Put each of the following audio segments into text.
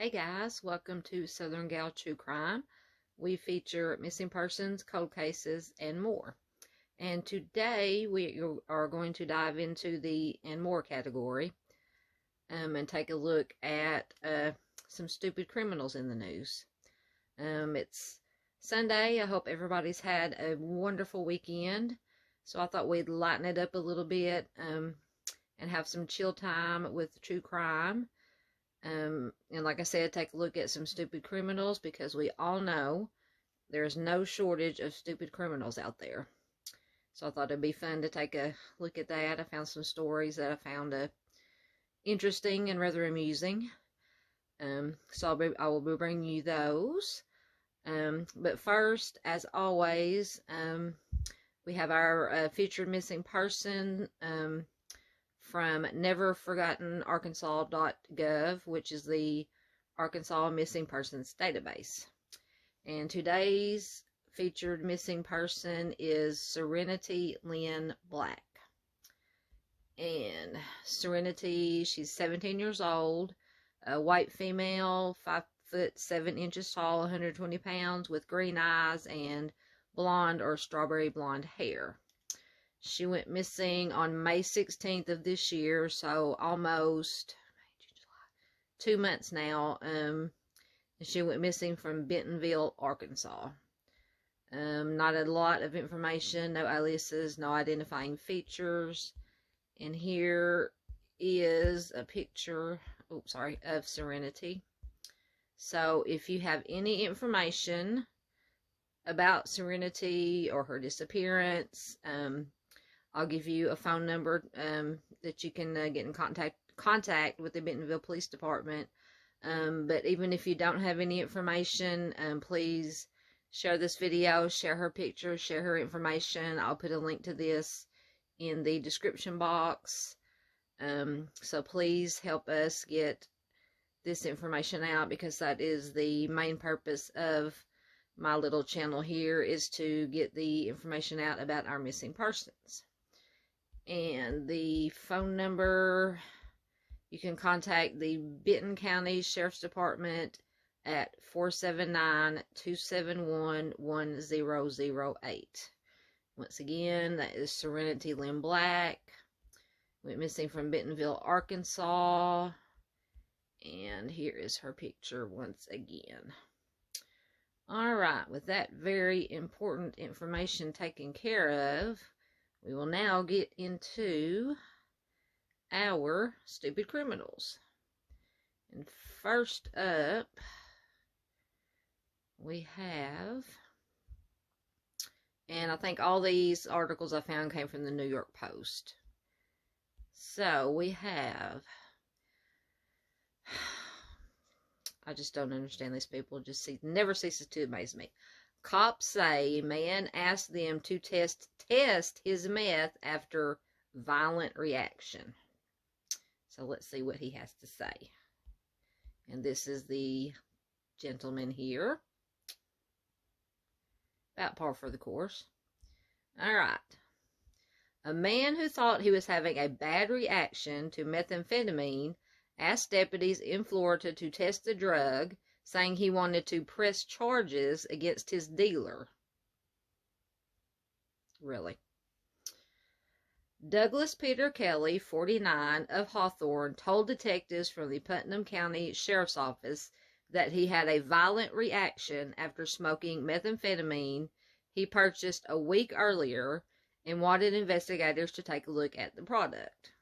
Hey guys, welcome to Southern Gal True Crime. We feature missing persons, cold cases, and more. And today we are going to dive into the and more category and take a look at some stupid criminals in the news. It's Sunday. I hope everybody's had a wonderful weekend. So I thought we'd lighten it up a little bit and have some chill time with true crime. And like I said, take a look at some stupid criminals because we all know there's no shortage of stupid criminals out there. So I thought it'd be fun to take a look at that. I found some stories that I found interesting and rather amusing. So I will be bringing you those. But first, as always, we have our featured missing person from neverforgottenarkansas.gov, which is the Arkansas Missing Persons Database. And today's featured missing person is Serenity Lynn Black. And Serenity, she's 17 years old, a white female, 5'7" tall, 120 pounds, with green eyes and blonde or strawberry blonde hair. She went missing on May 16th of this year, so almost 2 months now. She went missing from Bentonville, Arkansas. Not a lot of information, no aliases, no identifying features. And here is a picture, of Serenity. So if you have any information about Serenity or her disappearance, I'll give you a phone number that you can get in contact with the Bentonville Police Department. But even if you don't have any information, please share this video, share her picture, share her information. I'll put a link to this in the description box. So please help us get this information out, because that is the main purpose of my little channel here, is to get the information out about our missing persons. And the phone number, you can contact the Benton County Sheriff's Department at 479-271-1008. Once again, that is Serenity Lynn Black. Went missing from Bentonville, Arkansas. And here is her picture once again. Alright, with that very important information taken care of, we will now get into our stupid criminals. And first up, we have, and I think all these articles I found came from the New York Post. So we have, I just don't understand these people. Just never ceases to amaze me. Cops say man asked them to test his meth after violent reaction. So let's see what he has to say. And this is the gentleman here. About par for the course. All right. A man who thought he was having a bad reaction to methamphetamine asked deputies in Florida to test the drug, saying he wanted to press charges against his dealer. Really? Douglas Peter Kelly, 49, of Hawthorne, told detectives from the Putnam County Sheriff's Office that he had a violent reaction after smoking methamphetamine he purchased a week earlier and wanted investigators to take a look at the product.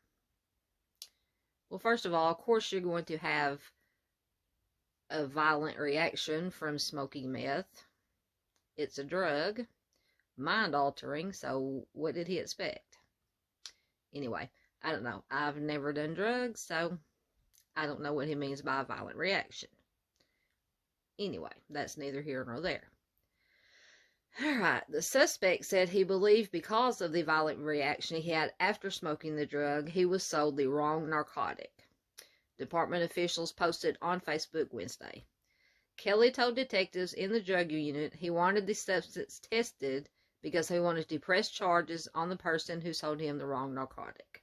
Well, first of all, of course you're going to have a violent reaction from smoking meth. It's a drug, mind-altering, so what did he expect? Anyway, I don't know. I've never done drugs, so I don't know what he means by a violent reaction. Anyway, that's neither here nor there. Alright, the suspect said he believed because of the violent reaction he had after smoking the drug, he was sold the wrong narcotic. Department officials posted on Facebook Wednesday. Kelly told detectives in the drug unit he wanted the substance tested because he wanted to press charges on the person who sold him the wrong narcotic.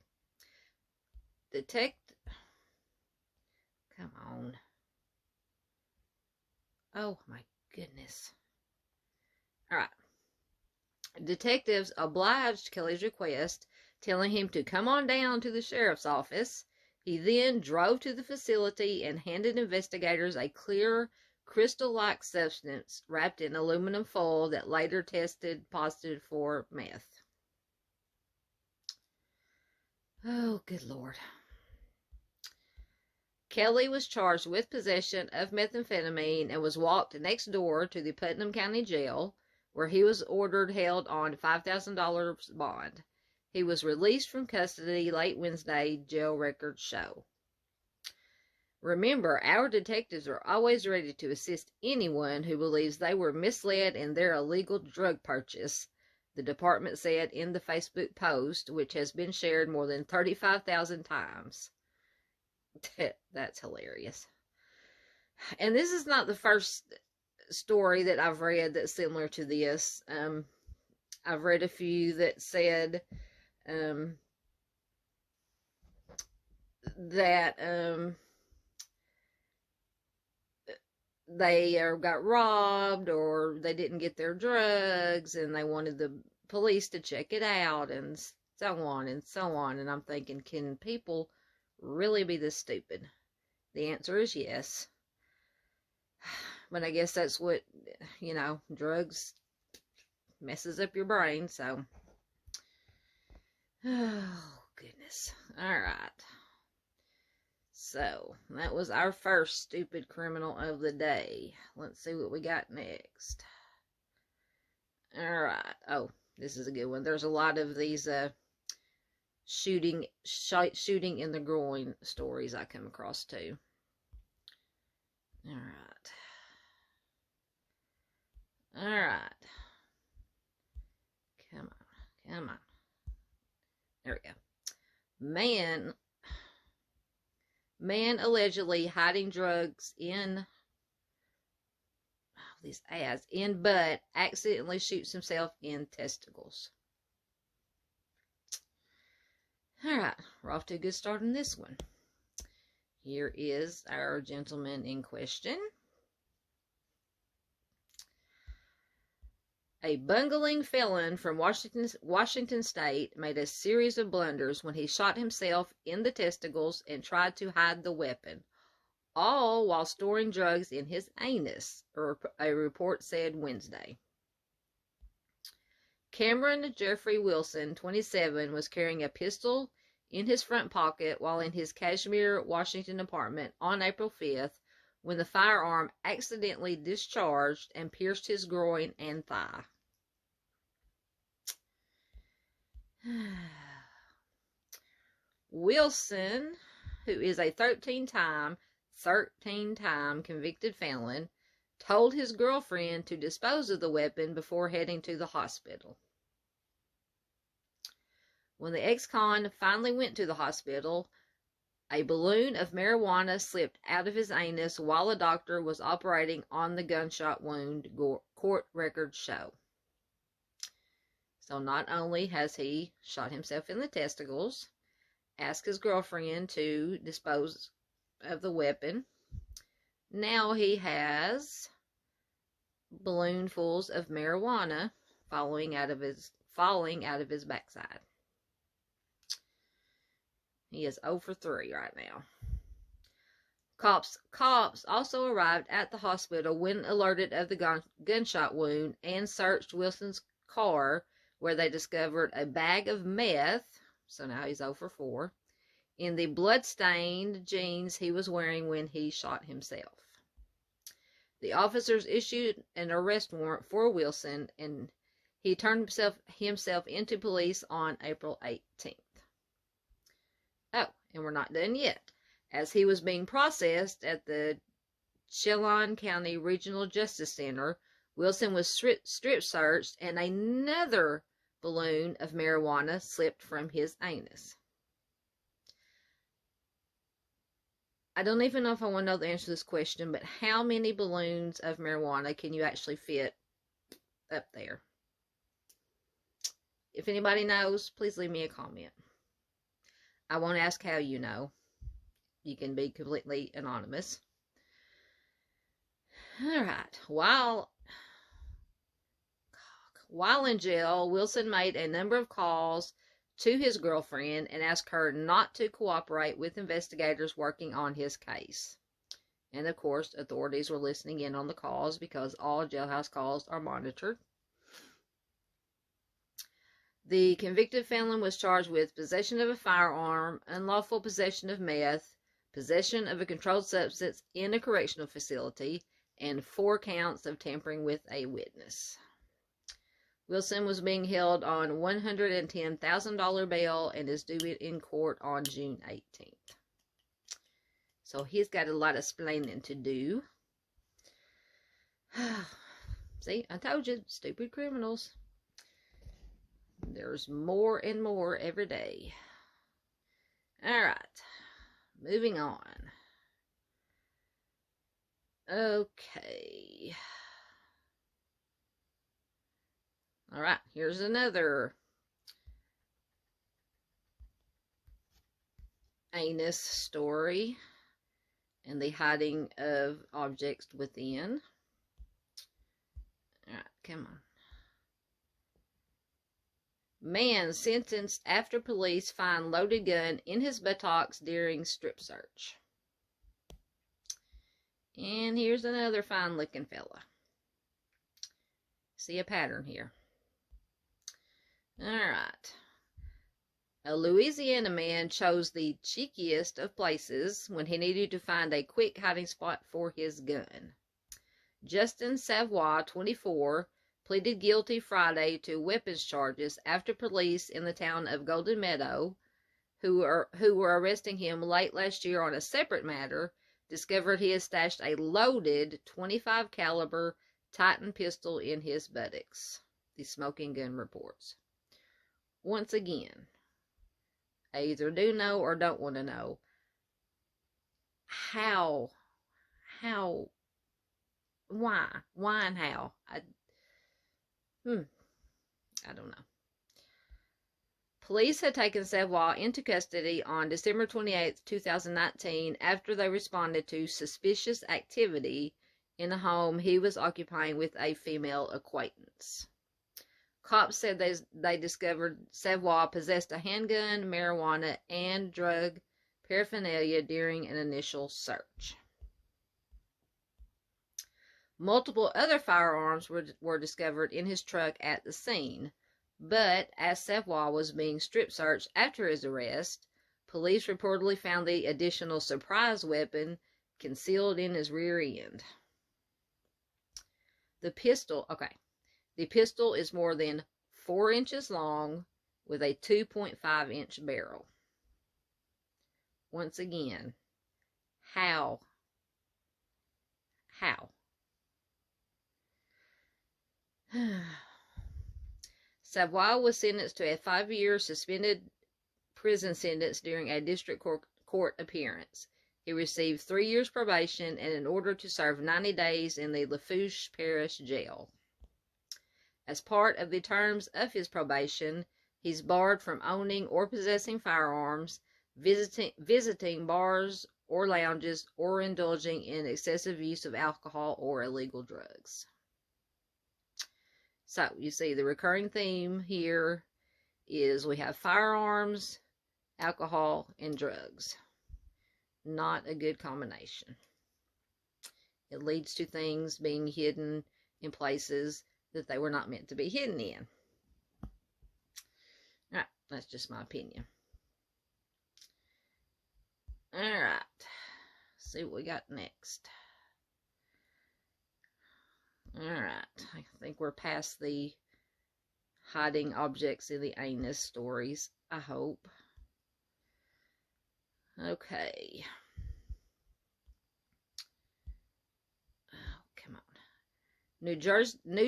Come on. Oh my goodness. All right. Detectives obliged Kelly's request, telling him to come on down to the sheriff's office. He then drove to the facility and handed investigators a clear, crystal-like substance wrapped in aluminum foil that later tested positive for meth. Oh, good Lord. Kelly was charged with possession of methamphetamine and was walked next door to the Putnam County Jail, where he was ordered held on $5,000 bond. He was released from custody late Wednesday, jail records show. Remember, our detectives are always ready to assist anyone who believes they were misled in their illegal drug purchase, the department said in the Facebook post, which has been shared more than 35,000 times. That's hilarious. And this is not the first story that I've read that's similar to this. I've read a few that said that they got robbed or they didn't get their drugs and they wanted the police to check it out and so on and so on. And I'm thinking, can people really be this stupid? The answer is yes. But I guess that's what, drugs messes up your brain, so. Oh, goodness. All right. So, that was our first stupid criminal of the day. Let's see what we got next. All right. Oh, this is a good one. There's a lot of these shooting in the groin stories I come across too. All right. All right. Come on. There we go. Man allegedly hiding drugs in these ads in butt accidentally shoots himself in testicles. All right, we're off to a good start on this one. Here is our gentleman in question. A bungling felon from Washington State made a series of blunders when he shot himself in the testicles and tried to hide the weapon, all while storing drugs in his anus, a report said Wednesday. Cameron Jeffrey Wilson, 27, was carrying a pistol in his front pocket while in his Kashmere, Washington apartment on April 5th when the firearm accidentally discharged and pierced his groin and thigh. Wilson, who is a 13-time convicted felon, told his girlfriend to dispose of the weapon before heading to the hospital. When the ex-con finally went to the hospital, a balloon of marijuana slipped out of his anus while a doctor was operating on the gunshot wound, court records show. So not only has he shot himself in the testicles, asked his girlfriend to dispose of the weapon, now he has balloonfuls of marijuana falling out of his backside. He is 0 for 3 right now. Cops also arrived at the hospital when alerted of the gunshot wound and searched Wilson's car, where they discovered a bag of meth, so now he's 0 for 4, in the blood-stained jeans he was wearing when he shot himself. The officers issued an arrest warrant for Wilson, and he turned himself into police on April 18th. Oh, and we're not done yet. As he was being processed at the Chelan County Regional Justice Center, Wilson was strip searched and another balloon of marijuana slipped from his anus. I don't even know if I want to know the answer to this question, but how many balloons of marijuana can you actually fit up there? If anybody knows, please leave me a comment. I won't ask how you know. You can be completely anonymous. All right. While in jail, Wilson made a number of calls to his girlfriend and asked her not to cooperate with investigators working on his case. And of course, authorities were listening in on the calls because all jailhouse calls are monitored. The convicted felon was charged with possession of a firearm, unlawful possession of meth, possession of a controlled substance in a correctional facility, and 4 counts of tampering with a witness. Wilson was being held on $110,000 bail and is due in court on June 18th. So he's got a lot of explaining to do. See, I told you, stupid criminals. There's more and more every day. All right, moving on. Okay. All right, here's another anus story and the hiding of objects within. All right, come on. Man sentenced after police find loaded gun in his buttocks during strip search. And here's another fine-looking fella. See a pattern here. All right. A Louisiana man chose the cheekiest of places when he needed to find a quick hiding spot for his gun. Justin Savoy, 24, pleaded guilty Friday to weapons charges after police in the town of Golden Meadow, who were arresting him late last year on a separate matter, discovered he had stashed a loaded .25 caliber Titan pistol in his buttocks, the smoking gun reports. Once again, I either do know or don't want to know. How, why and how? I don't know. Police had taken Savoy into custody on December 28, 2019, after they responded to suspicious activity in a home he was occupying with a female acquaintance. Cops said they discovered Savoy possessed a handgun, marijuana, and drug paraphernalia during an initial search. Multiple other firearms were discovered in his truck at the scene, but as Savoy was being strip searched after his arrest, police reportedly found the additional surprise weapon concealed in his rear end. The pistol is more than 4 inches long with a 2.5-inch barrel. Once again, how? Savoy was sentenced to a 5-year suspended prison sentence during a district court appearance. He received 3 years probation and an order to serve 90 days in the Lafourche Parish Jail. As part of the terms of his probation, he's barred from owning or possessing firearms, visiting bars or lounges, or indulging in excessive use of alcohol or illegal drugs. So, you see, the recurring theme here is we have firearms, alcohol, and drugs. Not a good combination. It leads to things being hidden in places that they were not meant to be hidden in. Alright, that's just my opinion. Alright, see what we got next. Alright, I think we're past the hiding objects in the anus stories, I hope. Okay. Oh, come on. New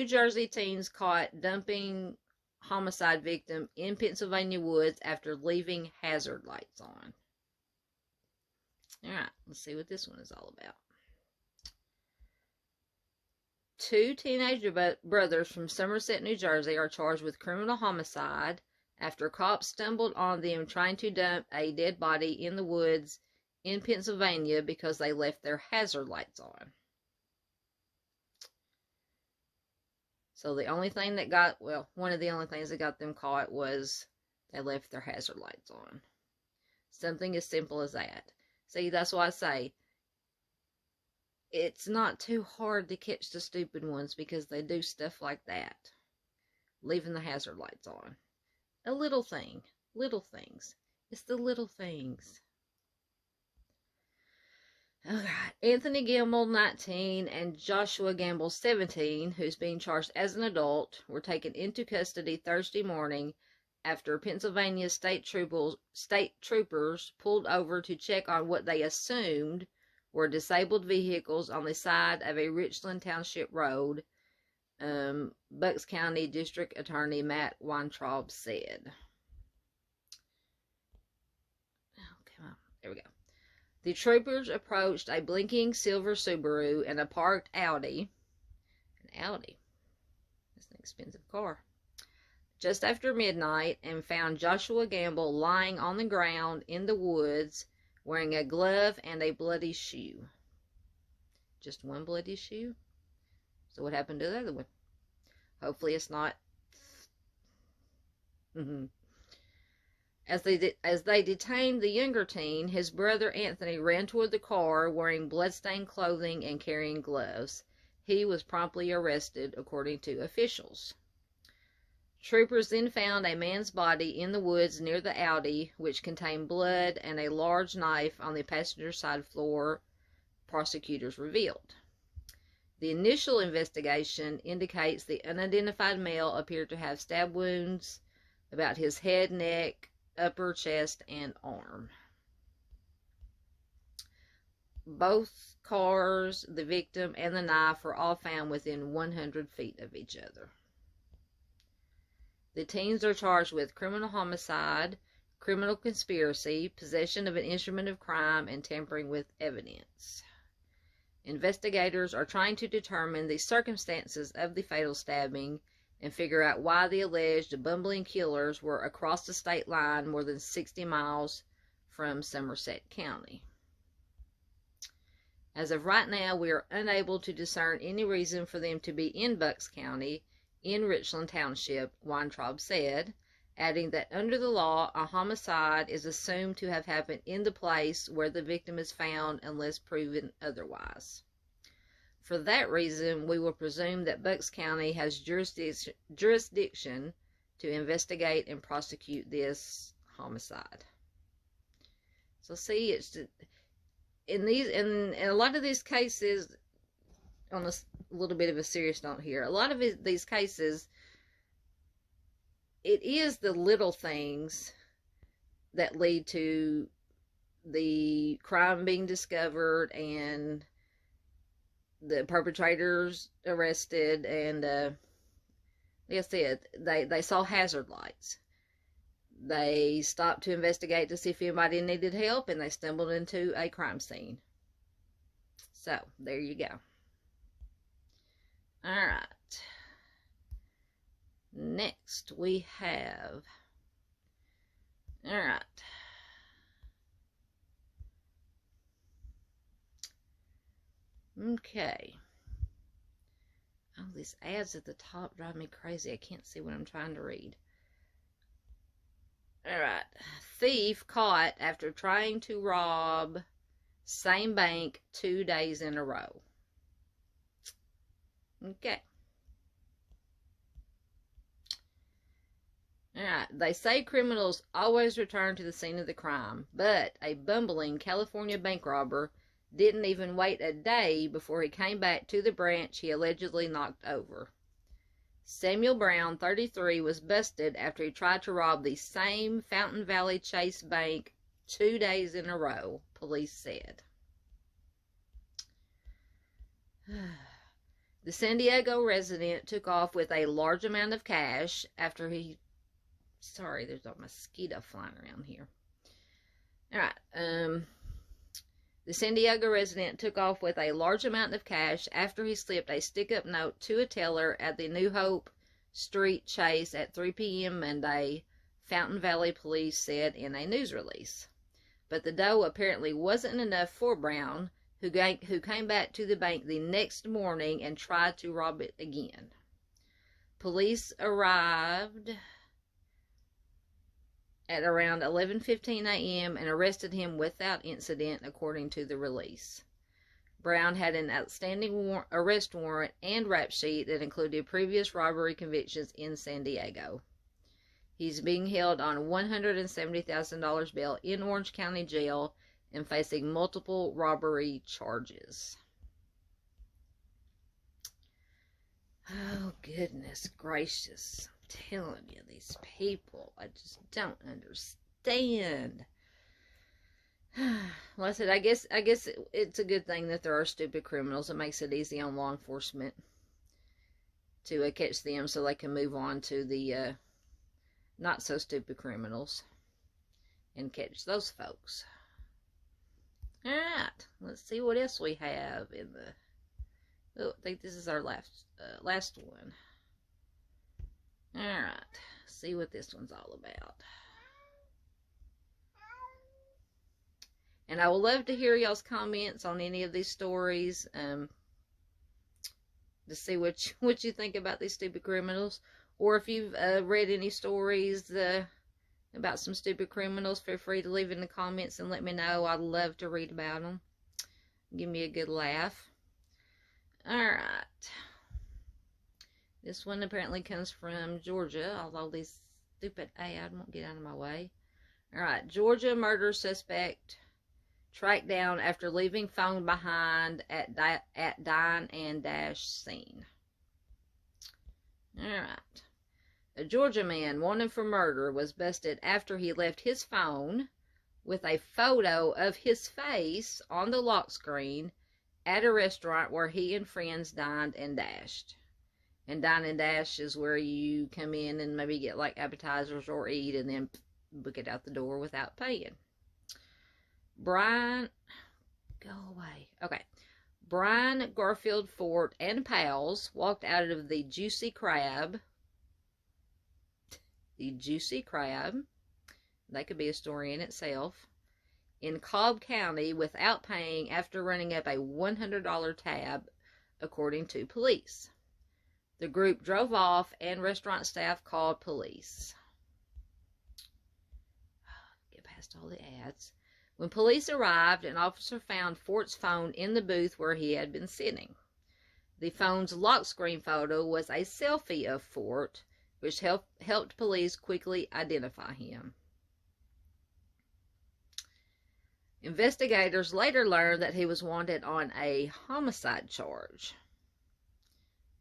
Jersey teens caught dumping homicide victim in Pennsylvania woods after leaving hazard lights on. Alright, let's see what this one is all about. 2 teenage brothers from Somerset, New Jersey are charged with criminal homicide after cops stumbled on them trying to dump a dead body in the woods in Pennsylvania because they left their hazard lights on. So the only thing that got, well, one of the only things that got them caught was they left their hazard lights on. Something as simple as that. See, that's why I say it's not too hard to catch the stupid ones because they do stuff like that. Leaving the hazard lights on. A little thing. Little things. It's the little things. Alright, Anthony Gamble, 19, and Joshua Gamble, 17, who's being charged as an adult, were taken into custody Thursday morning after Pennsylvania state troopers pulled over to check on what they assumed were disabled vehicles on the side of a Richland Township road, Bucks County District Attorney Matt Weintraub said. Oh, come on. There we go. The troopers approached a blinking silver Subaru and a parked Audi. An Audi? That's an expensive car. Just after midnight and found Joshua Gamble lying on the ground in the woods wearing a glove and a bloody shoe. Just one bloody shoe? So what happened to the other one? Hopefully it's not... As they detained the younger teen, his brother Anthony ran toward the car wearing bloodstained clothing and carrying gloves. He was promptly arrested, according to officials. Troopers then found a man's body in the woods near the Audi, which contained blood and a large knife on the passenger side floor, prosecutors revealed. The initial investigation indicates the unidentified male appeared to have stab wounds about his head, neck, upper chest, and arm. Both cars, the victim, and the knife were all found within 100 feet of each other. The teens are charged with criminal homicide, criminal conspiracy, possession of an instrument of crime, and tampering with evidence. Investigators are trying to determine the circumstances of the fatal stabbing and figure out why the alleged bumbling killers were across the state line more than 60 miles from Somerset County. As of right now, we are unable to discern any reason for them to be in Bucks County, in Richland Township, Weintraub said, adding that under the law, a homicide is assumed to have happened in the place where the victim is found unless proven otherwise. For that reason, we will presume that Bucks County has jurisdiction to investigate and prosecute this homicide. So see, it's in a lot of these cases, on a little bit of a serious note here, a lot of these cases, it is the little things that lead to the crime being discovered and the perpetrators arrested, and like I said, they saw hazard lights. They stopped to investigate to see if anybody needed help, and they stumbled into a crime scene. So, there you go. Alright. Next, we have... Alright. Okay. Oh, these ads at the top drive me crazy. I can't see what I'm trying to read. Alright. Thief caught after trying to rob same bank 2 days in a row. Okay. Alright. They say criminals always return to the scene of the crime, but a bumbling California bank robber didn't even wait a day before he came back to the branch he allegedly knocked over. Samuel Brown, 33, was busted after he tried to rob the same Fountain Valley Chase Bank 2 days in a row, police said. The San Diego resident took off with a large amount of cash after he... Sorry, there's a mosquito flying around here. Alright, the San Diego resident took off with a large amount of cash after he slipped a stick-up note to a teller at the New Hope Street Chase at 3 p.m. Monday, Fountain Valley Police said in a news release. But the dough apparently wasn't enough for Brown, who came back to the bank the next morning and tried to rob it again. Police arrived at around 11:15 a.m. and arrested him without incident, according to the release. Brown had an outstanding arrest warrant and rap sheet that included previous robbery convictions in San Diego. He's being held on $170,000 bail in Orange County Jail and facing multiple robbery charges. Oh, goodness gracious. I'm telling you, these people, I just don't understand. Well, I said, I guess it's a good thing that there are stupid criminals. It makes it easy on law enforcement to catch them so they can move on to the not so stupid criminals and catch those folks. Alright, let's see what else we have in the... Oh, I think this is our last one. Alright, see what this one's all about. And I would love to hear y'all's comments on any of these stories, to see what you think about these stupid criminals. Or if you've read any stories about some stupid criminals, feel free to leave in the comments and let me know. I'd love to read about them. Give me a good laugh. Alright. This one apparently comes from Georgia, although these stupid ads won't get out of my way. Alright, Georgia murder suspect tracked down after leaving phone behind at dine and dash scene. Alright. A Georgia man wanted for murder was busted after he left his phone with a photo of his face on the lock screen at a restaurant where he and friends dined and dashed. And dine and dash is where you come in and maybe get like appetizers or eat and then book it out the door without paying. Brian Garfield Fort and pals walked out of the Juicy Crab. The Juicy Crab, that could be a story in itself, in Cobb County without paying after running up a $100 tab, according to police. The group drove off and restaurant staff called police. Get past all the ads. When police arrived, an officer found Fort's phone in the booth where he had been sitting. The phone's lock screen photo was a selfie of Fort, which helped police quickly identify him. Investigators later learned that he was wanted on a homicide charge.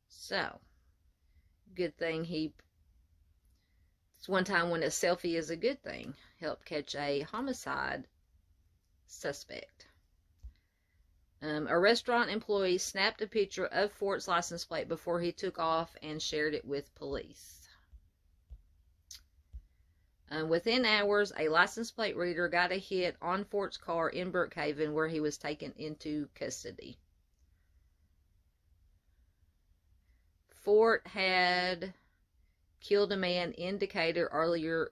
So, good thing it's one time when a selfie is a good thing. Helped catch a homicide suspect. A restaurant employee snapped a picture of Fort's license plate before he took off and shared it with police. Within hours, a license plate reader got a hit on Fort's car in Brookhaven, where he was taken into custody. Fort had killed a man in Decatur earlier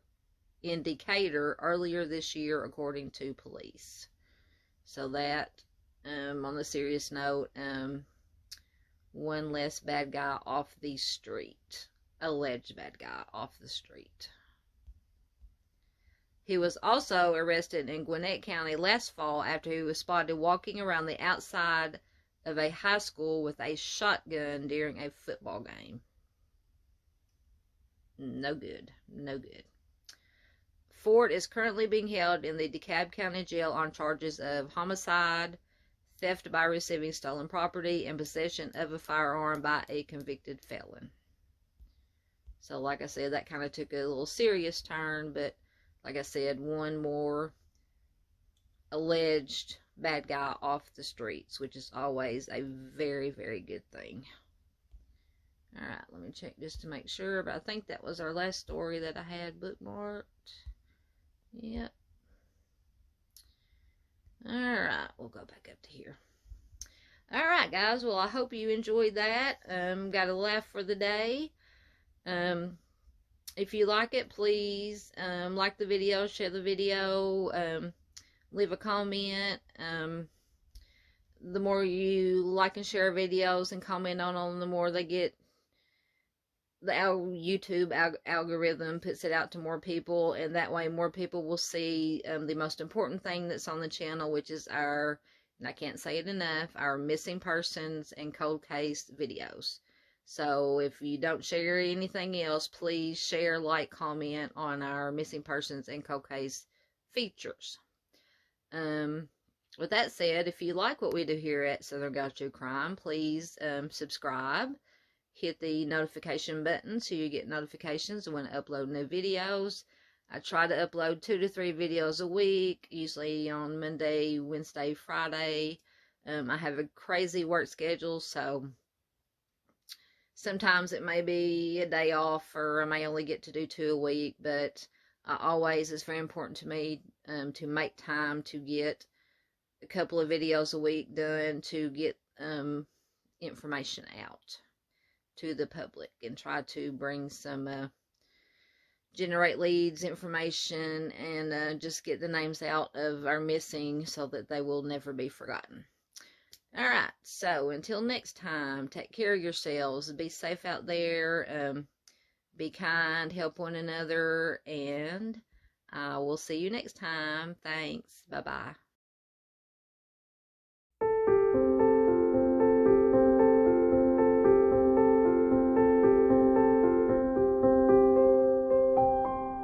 this year, according to police. So that, on the serious note, one less bad guy off the street. Alleged bad guy off the street. He was also arrested in Gwinnett County last fall after he was spotted walking around the outside of a high school with a shotgun during a football game. No good. No good. Fort is currently being held in the DeKalb County Jail on charges of homicide, theft by receiving stolen property, and possession of a firearm by a convicted felon. So, like I said, that kind of took a little serious turn, but like I said, one more alleged bad guy off the streets, which is always a very, very good thing. Alright, let me check just to make sure, but I think that was our last story that I had bookmarked. Yep. Alright, we'll go back up to here. Alright, guys, well, I hope you enjoyed that. Got a laugh for the day. If you like it, please like the video, share the video, leave a comment. The more you like and share videos and comment on them, the more they get YouTube algorithm puts it out to more people, and that way more people will see the most important thing that's on the channel, which is our, and I can't say it enough, our missing persons and cold case videos. So if you don't share anything else, please share, like, comment on our missing persons and cold case features. With that said, if you like what we do here at Southern Gotcha True Crime, please subscribe. Hit the notification button so you get notifications when I upload new videos. I try to upload 2 to 3 videos a week, usually on Monday, Wednesday, Friday. I have a crazy work schedule, so sometimes it may be a day off, or I may only get to do 2 a week, but always it's very important to me to make time to get a couple of videos a week done to get information out to the public, and try to bring some generate leads, information, and just get the names out of our missing so that they will never be forgotten. Alright, so until next time, take care of yourselves, be safe out there, be kind, help one another, and I will see you next time. Thanks. Bye-bye.